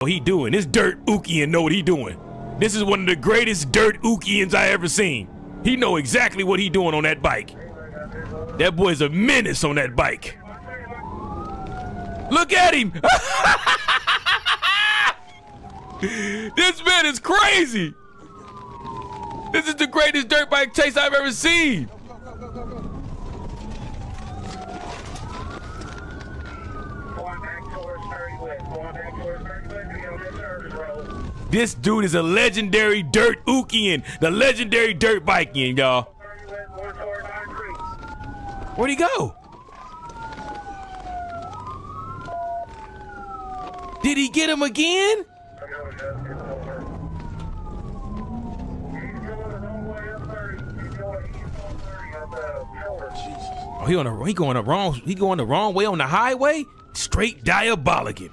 What he doing? This dirt Ukian know what he doing. This is one of the greatest dirt Ukians I ever seen. He know exactly what he doing on that bike. That boy's a menace on that bike. Look at him. This man is crazy. This is the greatest dirt bike chase I've ever seen. This dude is a legendary dirt Ukian, the legendary dirt bikian, y'all. Where'd he go? Did he get him again? Oh, he going the wrong way on the highway? Straight diabolical.